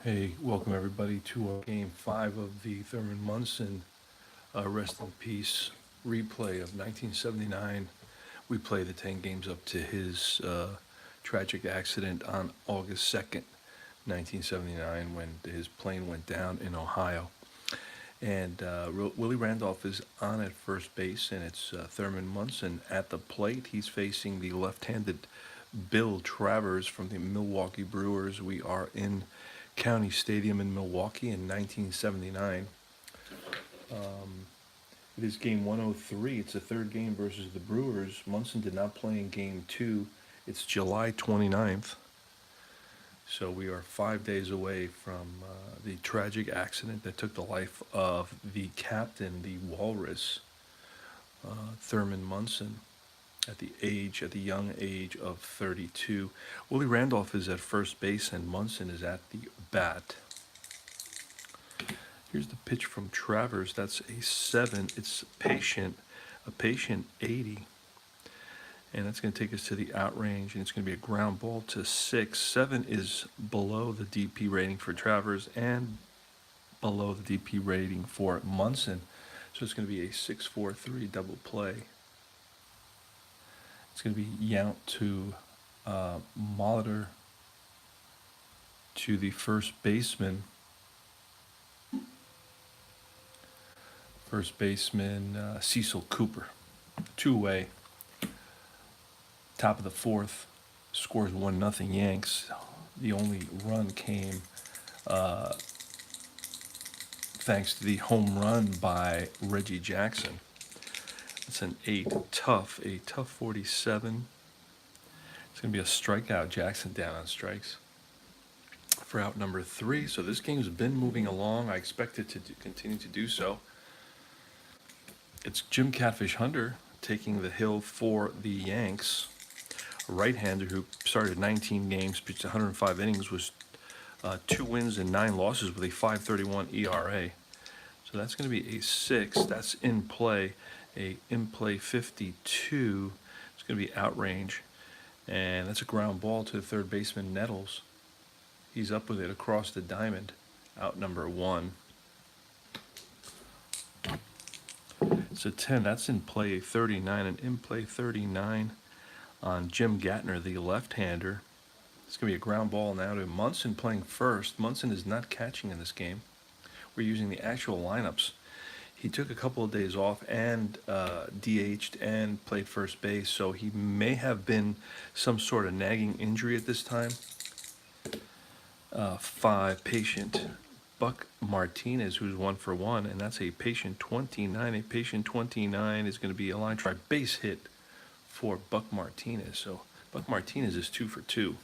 Hey, welcome everybody to Game 5 of the Thurman Munson Rest in Peace replay of 1979. We play the 10 games up to his tragic accident on August 2nd, 1979, when his plane went down in Ohio. And Willie Randolph is on at first base, and it's Thurman Munson at the plate. He's facing the left-handed Bill Travers from the Milwaukee Brewers. We are in County Stadium in Milwaukee in 1979. It is game 103. It's the third game versus the Brewers. Munson did not play in game 2. It's July 29th. So we are 5 days away from the tragic accident that took the life of the captain, the Walrus, Thurman Munson, at the young age of 32. Willie Randolph is at first base and Munson is at the bat. Here's the pitch from Travers. That's a 7. It's a patient 80. And that's going to take us to the out range, and it's going to be a ground ball to 6. 7 is below the DP rating for Travers and below the DP rating for Munson. So it's going to be a 6-4-3 double play. It's going to be Yount to Molitor to the first baseman. Cecil Cooper. 2-away. Top of the fourth. Scores 1-0 Yanks. The only run came thanks to the home run by Reggie Jackson. It's an 8, a tough 47. It's going to be a strikeout. Jackson down on strikes for out number 3. So this game's been moving along. I expect it to continue to do so. It's Jim Catfish Hunter taking the hill for the Yanks. A right-hander who started 19 games, pitched 105 innings, was 2 wins and 9 losses with a 5.31 ERA. So that's going to be a 6. That's in play. A in-play 52. It's going to be outrange. And that's a ground ball to the third baseman, Nettles. He's up with it across the diamond. Out number 1. It's a 10. That's in play 39. And in play 39 on Jim Gatner, the left-hander. It's going to be a ground ball now to Munson playing first. Munson is not catching in this game. We're using the actual lineups. He took a couple of days off and DH'd and played first base, so he may have been some sort of nagging injury at this time. 5, patient Buck Martinez, who's 1 for 1, and that's a patient 29. A patient 29 is going to be a line drive base hit for Buck Martinez. So Buck Martinez is 2 for 2.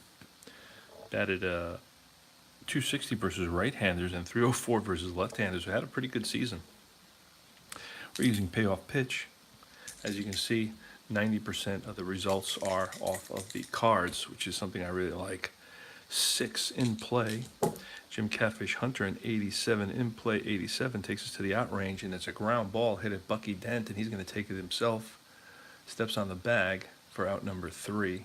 Batted 260 versus right-handers and 304 versus left-handers. Who had a pretty good season. We're using Payoff pitch. As you can see, 90% of the results are off of the cards, which is something I really like. 6 in play. Jim Catfish Hunter, an 87 in play. 87 takes us to the out range, and it's a ground ball hit at Bucky Dent, and he's going to take it himself. Steps on the bag for out number 3.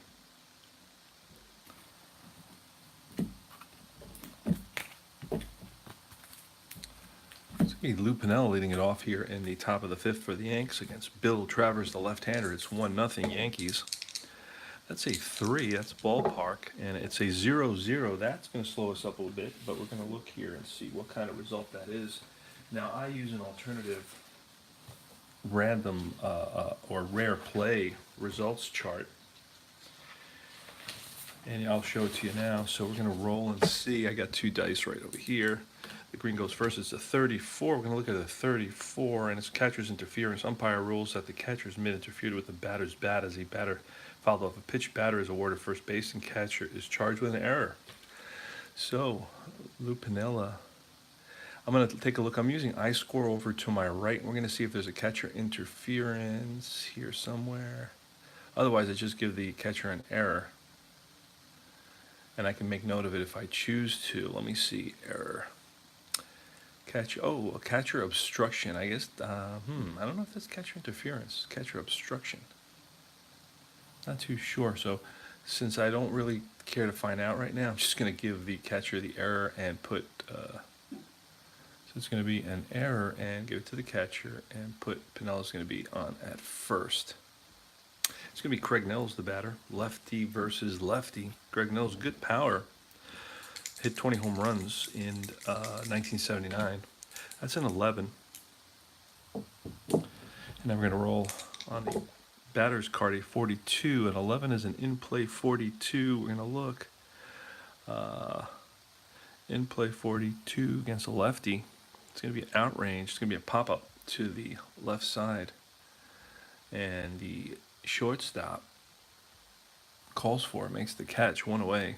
It's going to be Lou Piniella leading it off here in the top of the 5th for the Yanks against Bill Travers, the left-hander. It's 1-0 Yankees. That's a 3. That's ballpark, and it's a 0-0. That's going to slow us up a little bit, but we're going to look here and see what kind of result that is. Now, I use an alternative random or rare play results chart, and I'll show it to you now. So we're going to roll and see. I got 2 dice right over here. The green goes first. It's a 34. We're going to look at the 34, and it's catcher's interference. Umpire rules that the catcher's mitt interfered with the batter's bat as a batter fouled off a pitch. Batter is awarded first base, and catcher is charged with an error. So, Lou Piniella. I'm going to take a look. I'm using iScore over to my right, and we're going to see if there's a catcher interference here somewhere. Otherwise, I just give the catcher an error. And I can make note of it if I choose to. Let me see. Error. A catcher obstruction. I guess, I don't know if that's catcher interference. Catcher obstruction. Not too sure. So Since I don't really care to find out right now, I'm just going to give the catcher the error and put, so it's going to be an error and give it to the catcher and put Pinella's going to be on at first. It's going to be Craig Nels, the batter. Lefty versus lefty. Craig Nels, good power. Hit 20 home runs in 1979. That's an 11. And then we're going to roll on the batter's card a 42. And 11 is an in-play 42. We're going to look. In-play 42 against a lefty. It's going to be an outrange. It's going to be a pop-up to the left side. And the shortstop calls for it, makes the catch, one away.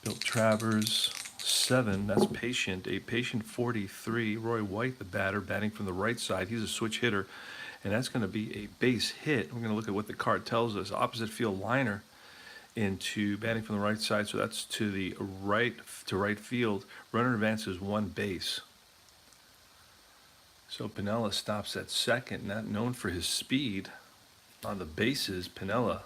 Bill Travers, 7, that's patient. A patient 43. Roy White, the batter, batting from the right side. He's a switch hitter, and that's going to be a base hit. We're going to look at what the card tells us. Opposite field liner into batting from the right side, so that's to the right field. Runner advances 1 base. So Piniella stops at second, not known for his speed on the bases, Piniella.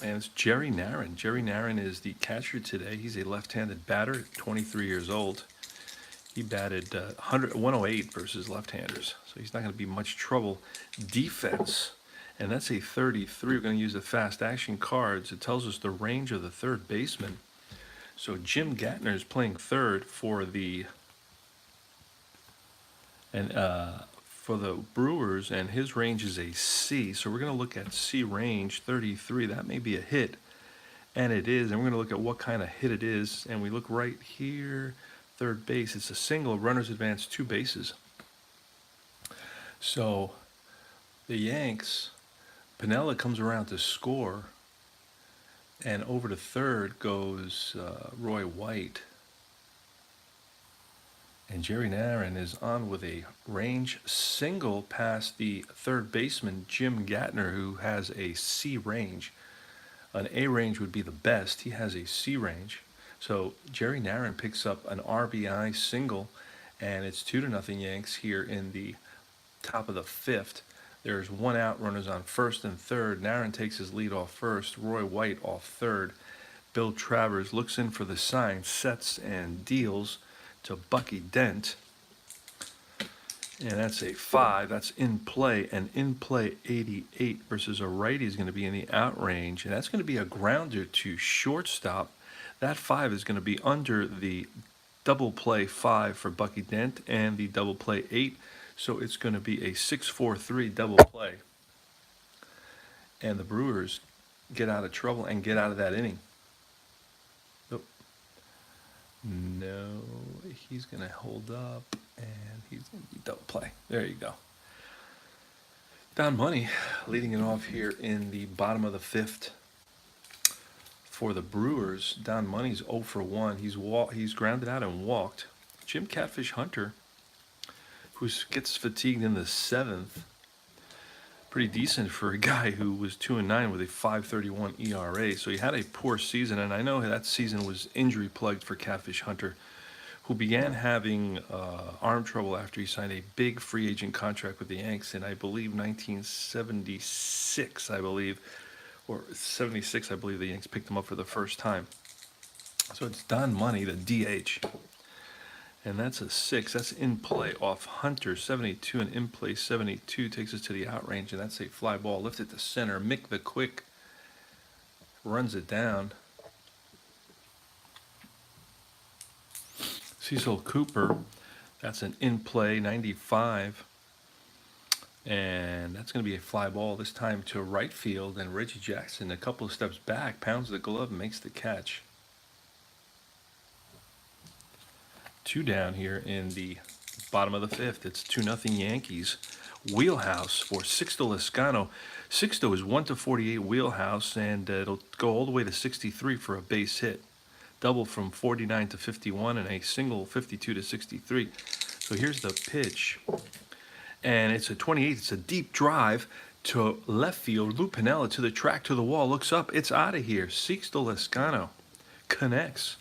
And it's Jerry Narron. Jerry Narron is the catcher today. He's a left-handed batter, 23 years old. He batted 108 versus left-handers, so he's not going to be much trouble. Defense, and that's a 33. We're going to use the fast action cards. It tells us the range of the third baseman. So Jim Gatner is playing third for the Brewers, and his range is a C. So we're going to look at C range 33. That may be a hit, and it is. And we're going to look at what kind of hit it is. And we look right here, third base. It's a single. Runners advance 2 bases. So the Yanks, Piniella comes around to score, and over to third goes Roy White. And Jerry Narron is on with a range single past the third baseman, Jim Gatner, who has a C range. An A range would be the best. He has a C range. So Jerry Narron picks up an RBI single, and it's 2-0 Yanks here in the top of the 5th. There's 1 out, runners on first and third. Narron takes his lead off first. Roy White off third. Bill Travers looks in for the sign, sets and deals to Bucky Dent, and that's a 5. That's in play, and in play 88 versus a righty is going to be in the out range, and that's going to be a grounder to shortstop. That 5 is going to be under the double play 5 for Bucky Dent and the double play 8, so it's going to be a 6-4-3 double play, and the Brewers get out of trouble and get out of that inning. No, he's going to hold up, and he's going to be double play. There you go. Don Money leading it off here in the bottom of the 5th for the Brewers. Don Money's 0 for 1. He's grounded out and walked. Jim Catfish Hunter, who gets fatigued in the 7th. Pretty decent for a guy who was 2-9 with a 5.31 ERA. So he had a poor season, and I know that season was injury plagued for Catfish Hunter, who began having arm trouble after he signed a big free agent contract with the Yanks in, I believe, 1976, or 76, I believe the Yanks picked him up for the first time. So it's Don Money, the DH. And that's a 6. That's in play off Hunter, 72, and in play 72 takes us to the out range, and that's a fly ball lifted to center. Mick the Quick runs it down. Cecil Cooper, that's an in play 95, and that's going to be a fly ball this time to right field, and Reggie Jackson, a couple of steps back, pounds the glove and makes the catch. 2 down here in the bottom of the 5th. It's 2-0 Yankees. Wheelhouse for Sixto Lezcano. Sixto is 1-48 wheelhouse, and it'll go all the way to 63 for a base hit. Double from 49 to 51, and a single 52 to 63. So here's the pitch, and it's a 28. It's a deep drive to left field. Lou Piniella to the track, to the wall, looks up. It's out of here. Sixto Lezcano connects.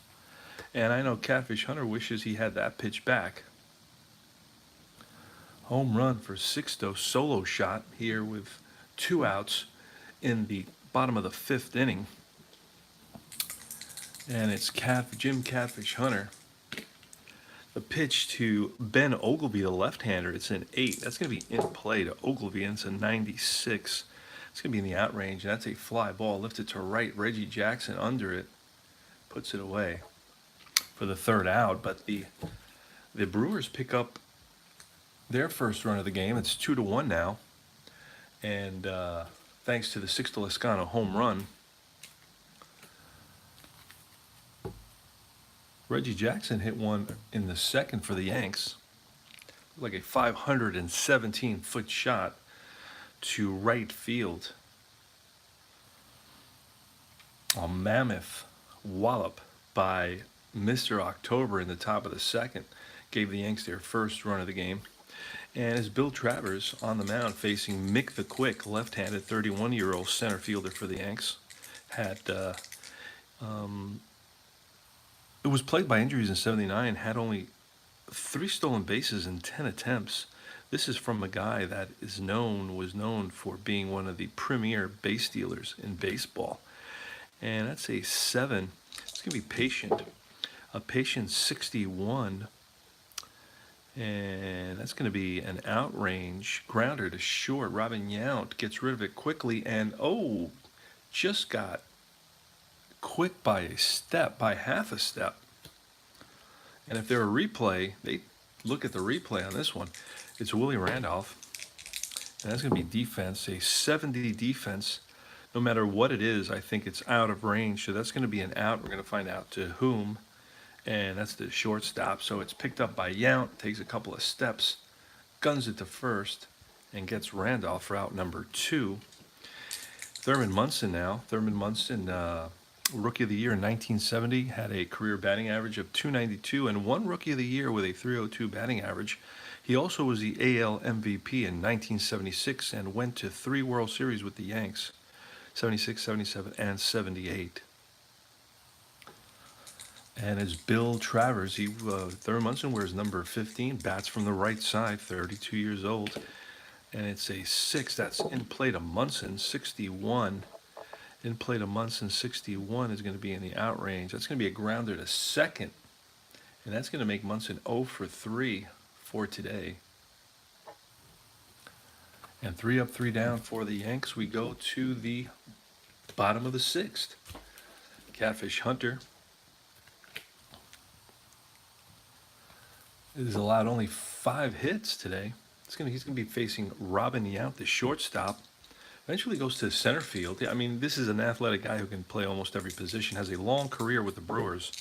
And I know Catfish Hunter wishes he had that pitch back. Home run for Sixto, solo shot here with 2 outs. in the bottom of the 5th inning. And it's Jim Catfish Hunter. The pitch to Ben Oglevie, the left-hander. It's an 8. That's going to be in play to Oglevie, and it's a 96. It's going to be in the out range. That's a fly ball lifted to right. Reggie Jackson under it puts it away for the 3rd out. But the Brewers pick up their first run of the game. It's 2-1 now, and thanks to the Sixto Lezcano home run, Reggie Jackson hit one in the 2nd for the Yanks, like a 517-foot shot to right field. A mammoth wallop by Mr. October in the top of the 2nd gave the Yanks their first run of the game. And it's Bill Travers on the mound facing Mick the Quick, left-handed 31-year-old center fielder for the Yanks. It was plagued by injuries in '79, had only 3 stolen bases in 10 attempts. This is from a guy that was known for being one of the premier base stealers in baseball. And that's a 7. It's going to be Patient. A Patient 61. And that's going to be an outrange grounder to short. Robin Yount gets rid of it quickly, and just got quick by half a step. And if they're a replay, they look at the replay on this one. It's Willie Randolph, and that's going to be defense, a 70 defense. No matter what it is, I think it's out of range, so that's going to be an out. We're going to find out to whom, and that's the shortstop. So it's picked up by Yount, takes a couple of steps, guns it to first, and gets Randolph for out number 2. Thurman Munson now. Thurman Munson, Rookie of the Year in 1970, had a career batting average of .292 and won Rookie of the Year with a .302 batting average. He also was the AL MVP in 1976 and went to 3 World Series with the Yanks, 76, 77, and 78. And it's Bill Travers. Thurman Munson wears number 15, bats from the right side, 32 years old. And it's a 6. That's in play to Munson, 61. In play to Munson, 61 is going to be in the out range. That's going to be a grounder to 2nd. And that's going to make Munson 0 for 3 for today. And 3 up, 3 down for the Yanks. We go to the bottom of the 6th. Catfish Hunter is allowed only 5 hits today. He's going to be facing Robin Yount, the shortstop. Eventually goes to center field. I mean, this is an athletic guy who can play almost every position, has a long career with the Brewers.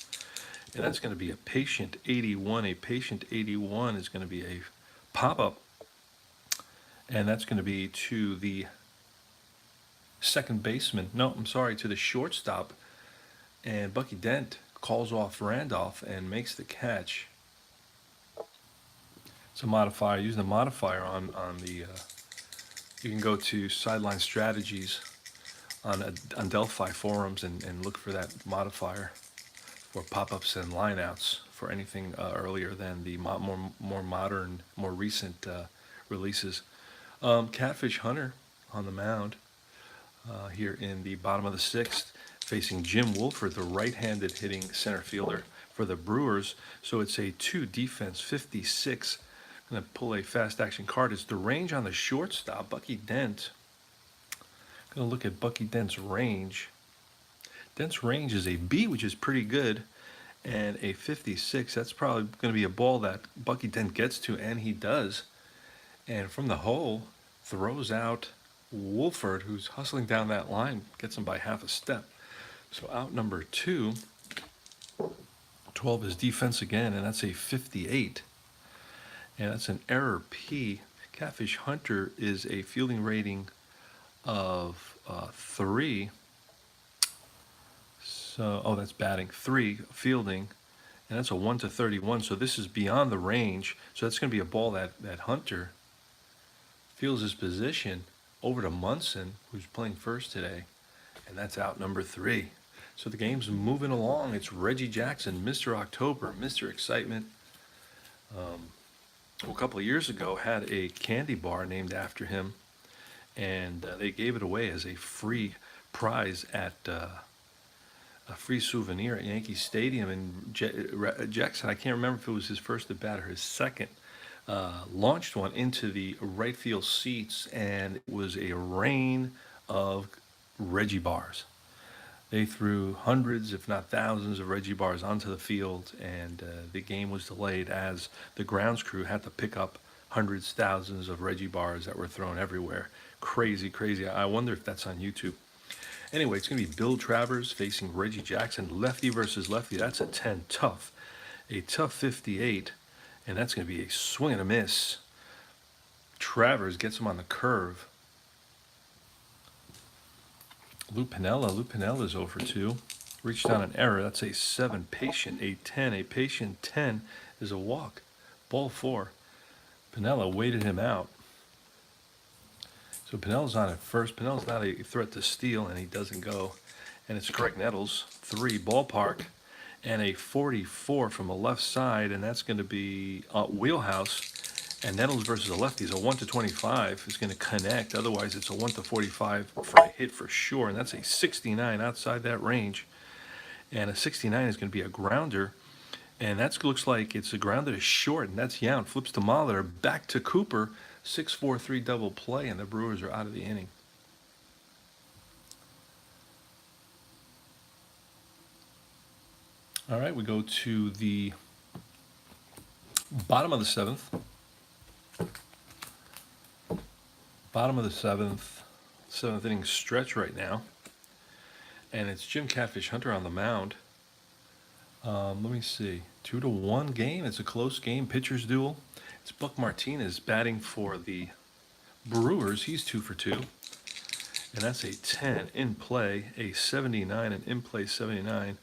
And that's going to be a Patient 81. A Patient 81 is going to be a pop-up. And that's going to be to the second baseman. No, I'm sorry, to the shortstop. And Bucky Dent calls off Randolph and makes the catch. It's a modifier. Using the modifier on the, you can go to Sideline Strategies on Delphi forums and look for that modifier for pop-ups and lineouts for anything earlier than the more modern, more recent releases. Catfish Hunter on the mound here in the bottom of the 6th, facing Jim Wolford, the right-handed hitting center fielder for the Brewers. So it's a 2 defense, 56. I'm going to pull a fast action card. It's the range on the shortstop, Bucky Dent. I'm going to look at Bucky Dent's range. Dent's range is a B, which is pretty good, and a 56. That's probably going to be a ball that Bucky Dent gets to, and he does. And from the hole, throws out Wolford, who's hustling down that line, gets him by half a step. So out number 2, 12 is defense again, and that's a 58. And that's an error P. Catfish Hunter is a fielding rating of 3. So, that's batting. 3 fielding, and that's a 1 to 31. So this is beyond the range. So that's going to be a ball that Hunter feels his position over to Munson, who's playing first today, and that's out number 3. So the game's moving along. It's Reggie Jackson, Mr. October, Mr. Excitement. A couple of years ago, had a candy bar named after him, and they gave it away as a free prize at a free souvenir at Yankee Stadium. And Jackson, I can't remember if it was his first at bat or his second, launched one into the right field seats, and it was a rain of Reggie bars. They threw hundreds, if not thousands, of Reggie bars onto the field, and the game was delayed as the grounds crew had to pick up hundreds, thousands of Reggie bars that were thrown everywhere. Crazy, crazy. I wonder if that's on YouTube. Anyway, it's going to be Bill Travers facing Reggie Jackson, lefty versus lefty. That's a 10 tough, a tough 58, and that's going to be a swing and a miss. Travers gets him on the curve. Lou Piniella is 0 for 2. Reached on an error. That's a 7. Patient, a 10. A patient 10 is a walk. Ball 4. Piniella waited him out. So Pinella's on at first. Pinella's not a threat to steal, and he doesn't go. And it's Craig Nettles, 3 ballpark, and a 44 from the left side, and that's going to be wheelhouse. And Nettles versus a lefty is a 1-25 is going to connect. Otherwise, it's a 1-45 for a hit for sure, and that's a 69 outside that range. And a 69 is going to be a grounder, and that looks like it's a grounder to short, and that's Yount. Flips to Molitor, back to Cooper. 6-4-3 double play, and the Brewers are out of the inning. All right, we go to the bottom of the 7th. Bottom of the 7th inning stretch right now. And it's Jim Catfish Hunter on the mound. Let me see. 2-1 game. It's a close game. Pitchers duel. It's Buck Martinez batting for the Brewers. He's 2 for 2. And that's a 10 in play, a 79, an in play 79.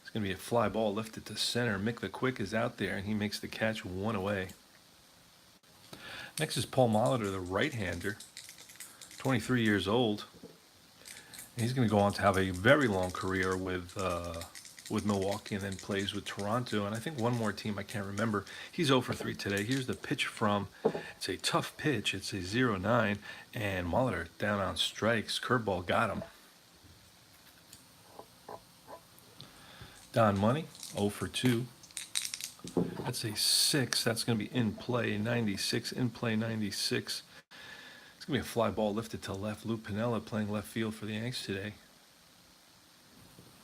It's going to be a fly ball lifted to center. Mick the Quick is out there, and he makes the catch 1 away. Next is Paul Molitor, the right-hander, 23 years old. And he's going to go on to have a very long career with Milwaukee, and then plays with Toronto, and I think one more team, I can't remember. He's 0 for 3 today. Here's the pitch from, it's a tough pitch. It's a 0-9, and Molitor down on strikes. Curveball got him. Don Money, 0 for 2. That's a 6. That's going to be in play, 96, in play 96. It's going to be a fly ball lifted to left. Lou Piniella playing left field for the Yanks today.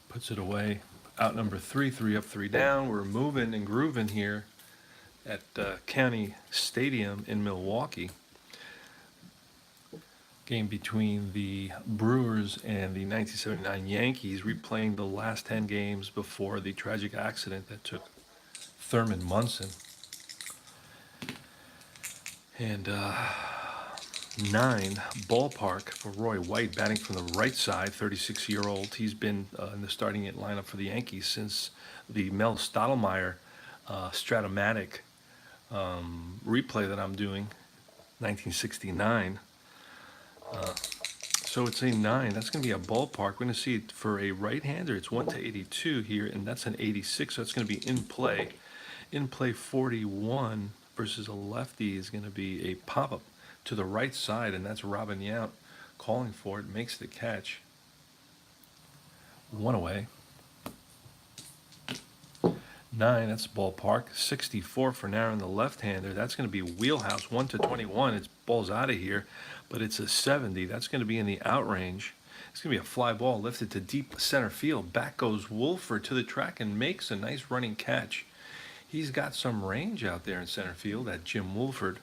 Puts it away. Out number 3, 3 up, 3 down. We're moving and grooving here at County Stadium in Milwaukee. Game between the Brewers and the 1979 Yankees, replaying the last 10 games before the tragic accident that took Thurman Munson. And 9 ballpark for Roy White, batting from the right side, 36-year-old. He's been in the starting lineup for the Yankees since the Mel Stottlemyre Stratomatic replay that I'm doing, 1969. So it's a 9. That's going to be a ballpark. We're going to see it for a right-hander. It's 1-82 here, and that's an 86. So it's going to be in play. In play 41 versus a lefty is going to be a pop-up to the right side, and that's Robin Yount calling for it. Makes the catch. 1 away. 9, that's ballpark. 64 for Narin, the left-hander. That's going to be wheelhouse, 1-21. It's ball's out of here, but it's a 70. That's going to be in the out range. It's going to be a fly ball lifted to deep center field. Back goes Wolford to the track and makes a nice running catch. He's got some range out there in center field, that Jim Wolford.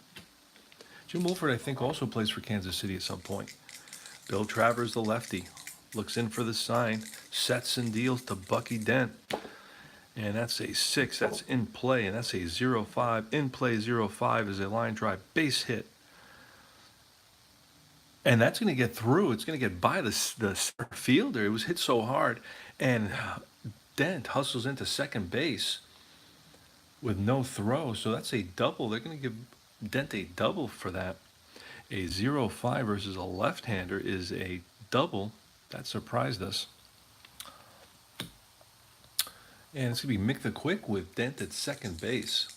Jim Wolford, I think, also plays for Kansas City at some point. Bill Travers, the lefty, looks in for the sign, sets and deals to Bucky Dent. And that's a 6. That's in play, and that's a 0-5. In play 0-5 is a line drive base hit. And that's going to get through. It's going to get by the center fielder. It was hit so hard. And Dent hustles into second base with no throw. So that's a double. They're going to give Dent a double for that. A 0-5 versus a left-hander is a double. That surprised us. And it's going to be Mick the Quick with Dent at second base.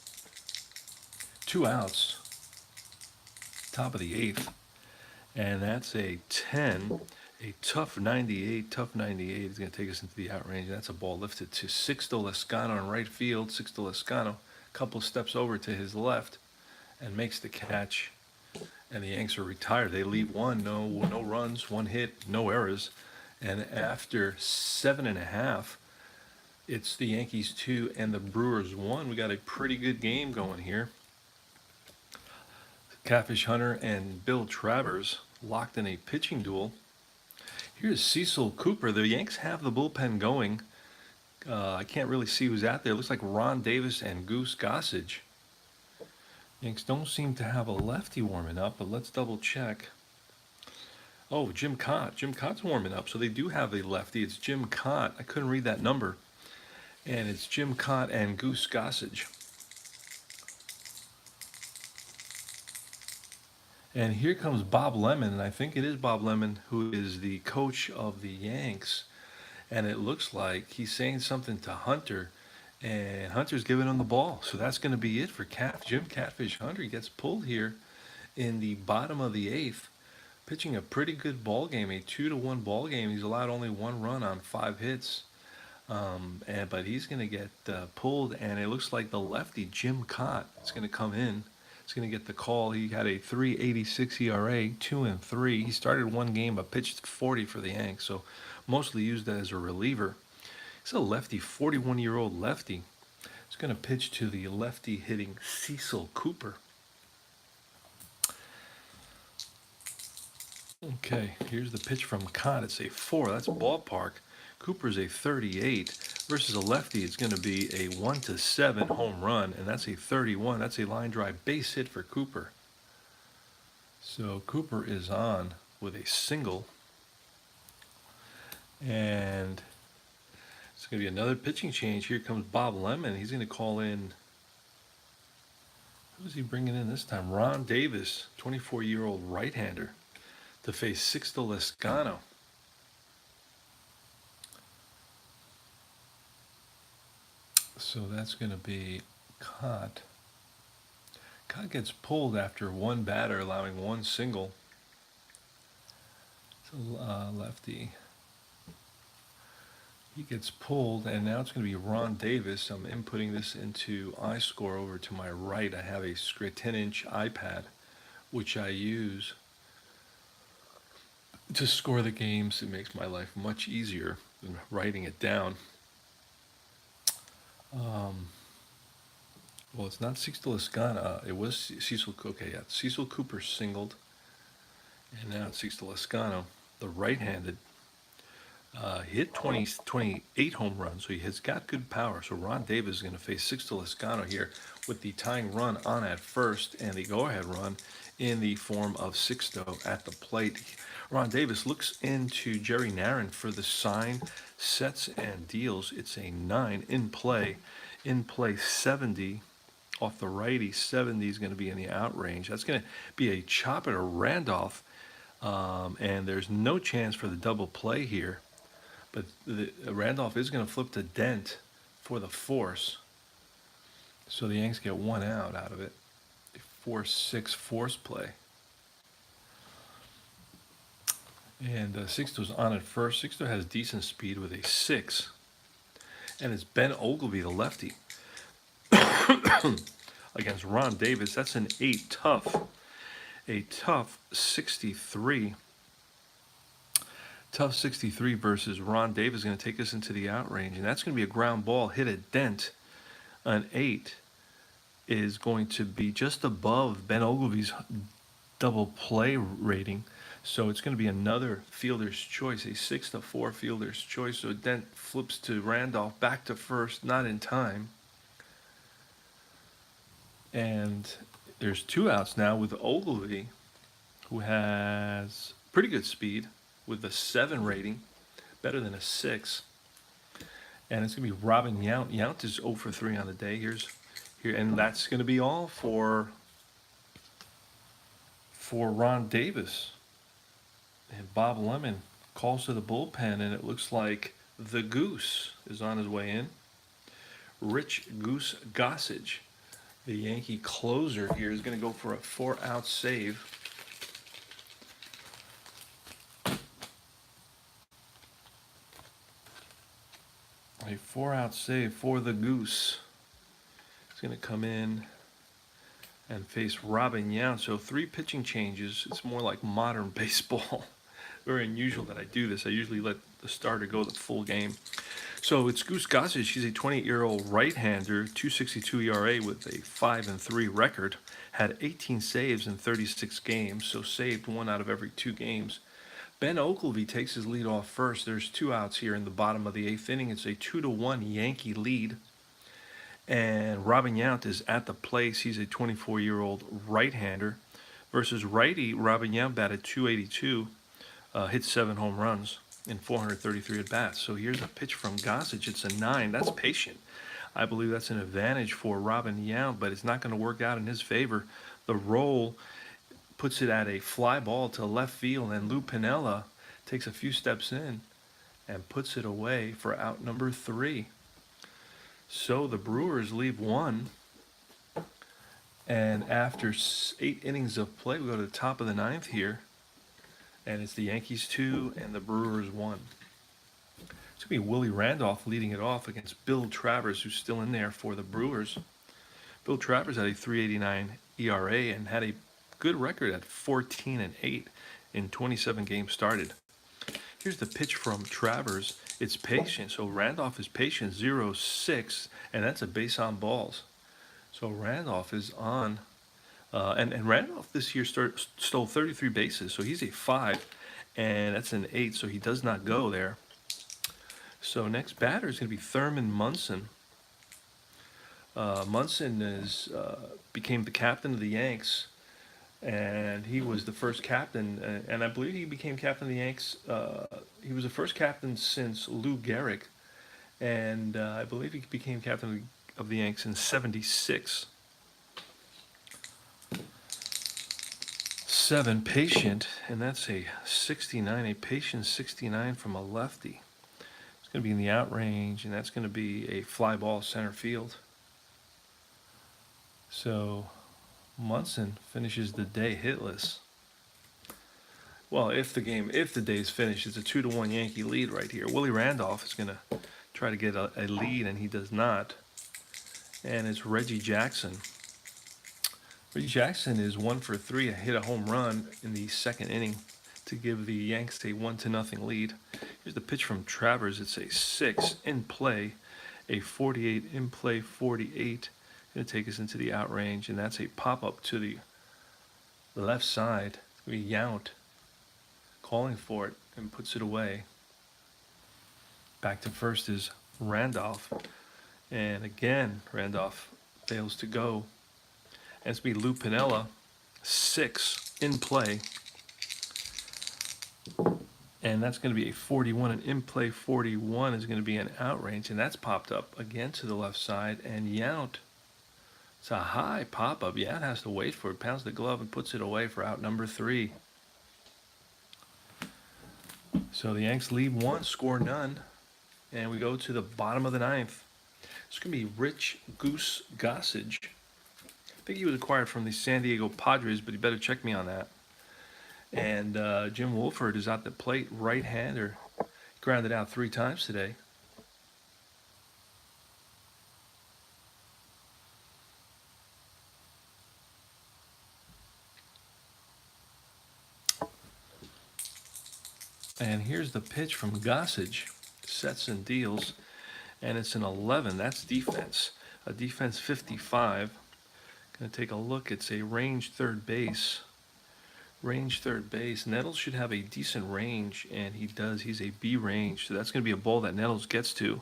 2 outs. Top of the 8th. And that's a 10. A tough 98. Tough 98 is going to take us into the outrange. That's a ball lifted to Sixto Lescano in right field. Sixto Lescano, a couple steps over to his left, and makes the catch. And the Yanks are retired. They leave one, no runs, one hit, no errors. And after 7.5, it's the Yankees 2 and the Brewers 1. We got a pretty good game going here. Catfish Hunter and Bill Travers locked in a pitching duel. Here's Cecil Cooper. The Yanks have the bullpen going. I can't really see who's out there. It looks like Ron Davis and Goose Gossage. Yanks don't seem to have a lefty warming up, but let's double check. Oh, Jim Cott. Jim Cott's warming up, so they do have a lefty. It's Jim Cott. I couldn't read that number. And it's Jim Cott and Goose Gossage. And here comes Bob Lemon, and I think it is Bob Lemon who is the coach of the Yanks. And it looks like he's saying something to Hunter, and Hunter's giving him the ball. So that's going to be it for Jim Catfish Hunter. He gets pulled here in the bottom of the 8th, pitching a pretty good ball game, a 2-1 ball game. He's allowed only 1 run on 5 hits. But he's going to get pulled, and it looks like the lefty, Jim Cott, is going to come in. He's going to get the call. He had a 3.86 ERA, 2-3. He started one game, but pitched 40 for the Yanks, so mostly used as a reliever. He's a lefty, 41-year-old lefty. He's going to pitch to the lefty hitting Cecil Cooper. Okay, here's the pitch from Cott. It's a 4. That's ballpark. Cooper's a 38 versus a lefty. It's going to be a 1-7 home run, and that's a 31. That's a line drive base hit for Cooper. So Cooper is on with a single, and it's going to be another pitching change. Here comes Bob Lemon. He's going to call in. Who's he bringing in this time? Ron Davis, 24-year-old right-hander, to face Sixto Lescano. So that's going to be Cott. Cott gets pulled after one batter, allowing one single. So lefty. He gets pulled, and now it's going to be Ron Davis. I'm inputting this into iScore over to my right. I have a 10-inch iPad, which I use to score the games. It makes my life much easier than writing it down. Well, it's not Sixto Lescano. It was Cecil. Okay, yeah, Cecil Cooper singled, and now it's Sixto Lescano, the right-handed. He hit 28 home runs, so he has got good power. So Ron Davis is going to face Sixto Lescano here with the tying run on at first and the go-ahead run in the form of Sixto at the plate. Ron Davis looks into Jerry Narron for the sign, sets, and deals. It's a 9 in play. In play 70 off the righty. 70 is going to be in the out range. That's going to be a chop at a Randolph, and there's no chance for the double play here. But Randolph is going to flip to Dent for the force. So the Yanks get 1 out of it. A 4-6 force play. And Sixto's on at first. Sixto has decent speed with a 6. And it's Ben Ogilvy, the lefty, against Ron Davis. That's an 8 tough. A tough 63. Tough 63 versus Ron Davis is going to take us into the out range. And that's going to be a ground ball hit at Dent. An 8 is going to be just above Ben Ogilvy's double play rating. So it's going to be another fielder's choice, a 6-4 fielder's choice. So Dent flips to Randolph, back to first, not in time. And there's 2 outs now with Ogilvy, who has pretty good speed with a 7 rating, better than a 6. And it's going to be Robin Yount. Yount is 0 for 3 on the day. Here, and that's going to be all for Ron Davis. And Bob Lemon calls to the bullpen, and it looks like the Goose is on his way in. Rich Goose Gossage, the Yankee closer here, is going to go for a 4-out save. A 4-out save for the Goose. He's going to come in and face Robin Yount. So 3 pitching changes. It's more like modern baseball. Very unusual that I do this. I usually let the starter go the full game. So it's Goose Gossage. He's a 28-year-old right-hander, 2.62 ERA with a 5-3 record. Had 18 saves in 36 games, so saved 1 out of every 2 games. Ben Oglivie takes his lead off first. There's 2 outs here in the bottom of the 8th inning. It's a 2-1 Yankee lead. And Robin Yount is at the plate. He's a 24-year-old right-hander. Versus righty, Robin Yount batted .282, hit 7 home runs in 433 at-bats. So here's a pitch from Gossage. It's a 9. That's patient. I believe that's an advantage for Robin Yount, but it's not going to work out in his favor. The roll puts it at a fly ball to left field, and Lou Piniella takes a few steps in and puts it away for out number 3. So the Brewers leave 1, and after 8 innings of play, we go to the top of the 9th here, and it's the Yankees 2 and the Brewers 1. It's going to be Willie Randolph leading it off against Bill Travers, who's still in there for the Brewers. Bill Travers had a 3.89 ERA and had a good record at 14-8 in 27 games started. Here's the pitch from Travers. It's patient. So Randolph is patient, 0-6, and that's a base on balls. So Randolph is on, and Randolph this year stole 33 bases, so he's a 5, and that's an 8, so he does not go there. So next batter is going to be Thurman Munson. Munson became the captain of the Yanks, and he was the first captain, and I believe he became captain of the Yanks. He was the first captain since Lou Gehrig, and I believe he became captain of the Yanks in '76. 7, patient, and that's a 69, a patient 69 from a lefty. It's going to be in the out range, and that's going to be a fly ball center field. So Munson finishes the day hitless. Well, if the day's finished, it's a 2-1 Yankee lead right here. Willie Randolph is going to try to get a lead, and he does not. And it's Reggie Jackson. Reggie Jackson is 1 for 3, hit a home run in the 2nd inning to give the Yanks a 1-0 lead. Here's the pitch from Travers. It's a 6 in play, a 48 in play, 48. Going to take us into the out range, and that's a pop-up to the left side. It's going to be Yount calling for it and puts it away. Back to first is Randolph, and again Randolph fails to go. And it's going to be Lou Piniella, 6 in play, and that's going to be a 41. And in play 41 is going to be an out range, and that's popped up again to the left side, and Yount. It's a high pop-up. Yount has to wait for it, pounds the glove, and puts it away for out number 3. So the Yanks lead 1, score none, and we go to the bottom of the 9th. It's going to be Rich Goose Gossage. I think he was acquired from the San Diego Padres, but you better check me on that. And Jim Wolford is at the plate, right-hander. Grounded out 3 times today. And here's the pitch from Gossage. Sets and deals, and it's an 11. That's defense. A defense 55. Going to take a look. It's a range third base. Range third base. Nettles should have a decent range, and he does. He's a B range, so that's going to be a ball that Nettles gets to.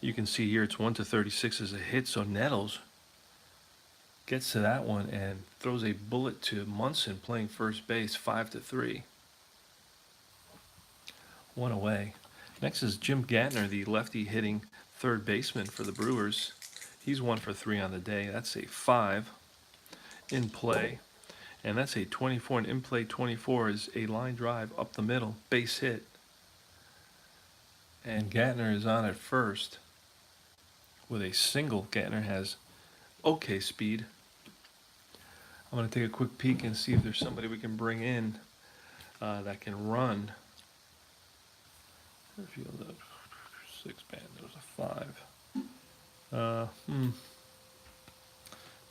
You can see here it's 1-36 as a hit, so Nettles gets to that one and throws a bullet to Munson playing first base, 5-3. 1 away. Next is Jim Gantner, the lefty hitting third baseman for the Brewers. He's 1 for 3 on the day. That's a 5 in play. And that's a 24. And in play 24 is a line drive up the middle, base hit. And Gantner is on at first with a single. Gantner has okay speed. I'm going to take a quick peek and see if there's somebody we can bring in that can run. 6 band. There was a 5.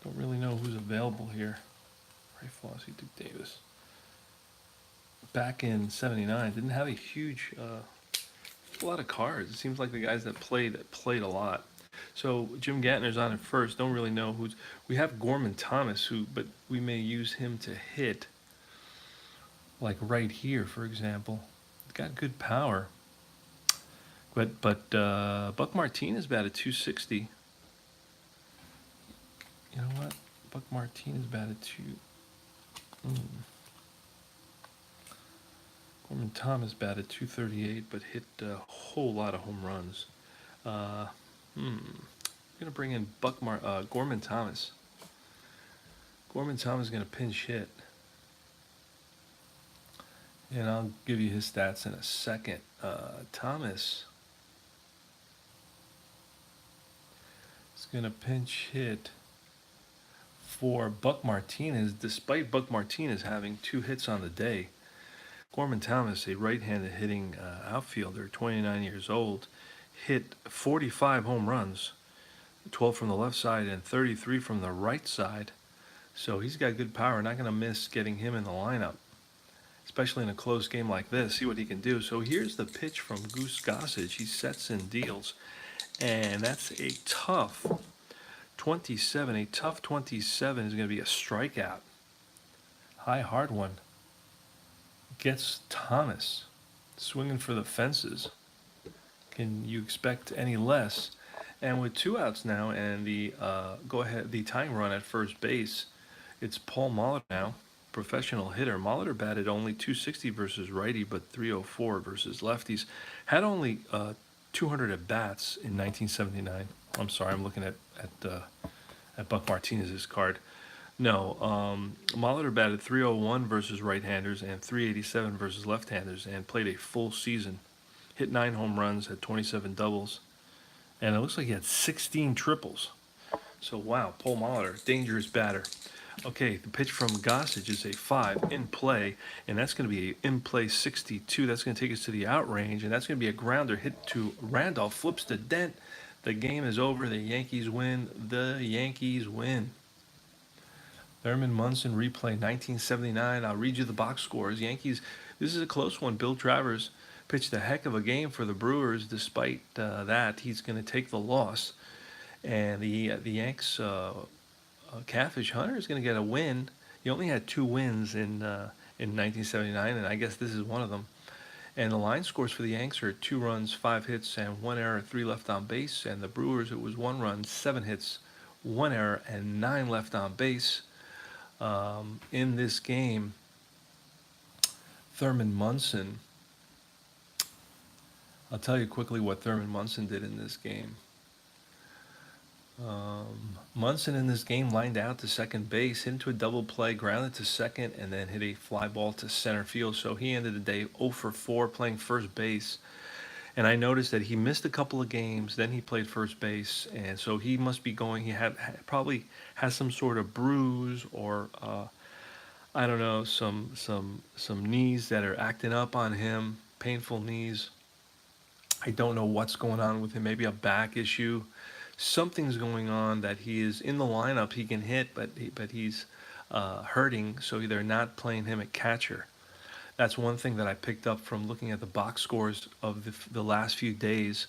Don't really know who's available here. Ray Flossie, Duke Davis. Back in '79, didn't have a huge, a lot of cards. It seems like the guys that played a lot. So Jim Gatner's on at first. Don't really know who's. We have Gorman Thomas, but we may use him to hit. Like right here, for example. He's got good power. But Buck Martinez batted 260. You know what? Buck Martinez batted Gorman Thomas batted 238, but hit a whole lot of home runs. I'm gonna bring in Gorman Thomas. Gorman Thomas is gonna pinch hit, and I'll give you his stats in a second. Thomas is gonna pinch hit for Buck Martinez, despite Buck Martinez having 2 hits on the day. Gorman Thomas, a right-handed hitting outfielder, 29 years old, hit 45 home runs, 12 from the left side and 33 from the right side. So he's got good power. Not going to miss getting him in the lineup, especially in a close game like this. See what he can do. So here's the pitch from Goose Gossage. He sets and deals, and that's a tough 27. A tough 27 is going to be a strikeout. High, hard one. Gets Thomas swinging for the fences. Can you expect any less? And with 2 outs now, and the tying run at first base, it's Paul Molitor now, professional hitter. Molitor batted only 260 versus righty, but 304 versus lefties. Had only 200 at bats in 1979. I'm sorry, I'm looking at Buck Martinez's card. No, Molitor batted 301 versus right-handers and 387 versus left-handers, and played a full season. Hit 9 home runs, had 27 doubles, and it looks like he had 16 triples. So wow, Paul Molitor, dangerous batter. Okay, the pitch from Gossage is a 5 in play, and that's going to be an in-play 62. That's going to take us to the out range, and that's going to be a grounder hit to Randolph. Flips the dent. The game is over. The Yankees win. The Yankees win. Thurman Munson replay 1979. I'll read you the box scores. Yankees, this is a close one. Bill Travers pitched a heck of a game for the Brewers. Despite that, he's going to take the loss. And the Yanks, Catfish Hunter is going to get a win. He only had 2 wins in 1979, and I guess this is one of them. And the line scores for the Yanks are 2 runs, 5 hits, and 1 error, 3 left on base. And the Brewers, it was 1 run, 7 hits, 1 error, and 9 left on base. In this game, Thurman Munson, I'll tell you quickly what Thurman Munson did in this game. Munson in this game lined out to second base, hit into a double play, grounded to second, and then hit a fly ball to center field. So he ended the day 0 for 4 playing first base. And I noticed that he missed a couple of games, then he played first base, and so he must be going, he probably has some sort of bruise or, I don't know, some knees that are acting up on him, painful knees. I don't know what's going on with him, maybe a back issue. Something's going on that he is in the lineup, he can hit, but he's hurting, so they're not playing him at catcher. That's one thing that I picked up from looking at the box scores of the last few days.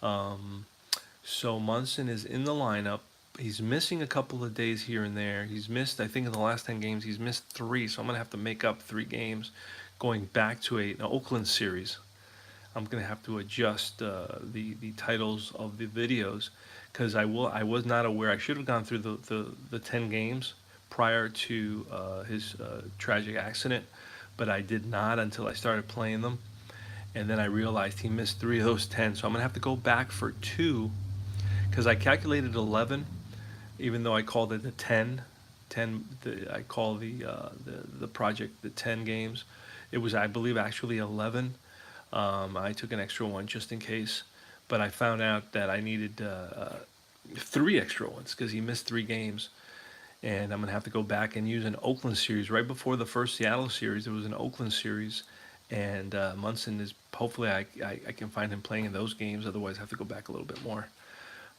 So Munson is in the lineup. He's missing a couple of days here and there. He's missed, I think in the last 10 games, he's missed 3. So I'm going to have to make up 3 games going back to an Oakland series. I'm going to have to adjust the titles of the videos because I was not aware. I should have gone through the 10 games prior to his tragic accident. But I did not until I started playing them. And then I realized he missed 3 of those 10. So I'm going to have to go back for 2 because I calculated 11, even though I called it the 10. I call the project the 10 games. It was, I believe, actually 11. I took an extra one just in case. But I found out that I needed 3 extra ones because he missed 3 games. And I'm going to have to go back and use an Oakland series. Right before the first Seattle series, there was an Oakland series. And Munson is, hopefully I can find him playing in those games. Otherwise, I have to go back a little bit more.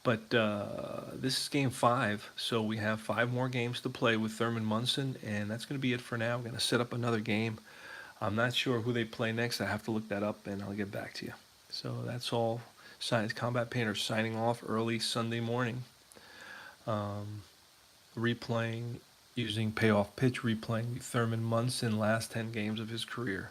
But this is game 5, so we have 5 more games to play with Thurman Munson, and that's going to be it for now. I'm going to set up another game. I'm not sure who they play next. I have to look that up, and I'll get back to you. So that's all. Science Combat Painter signing off early Sunday morning. Replaying, using Payoff pitch, replaying the Thurman Munson last 10 games of his career.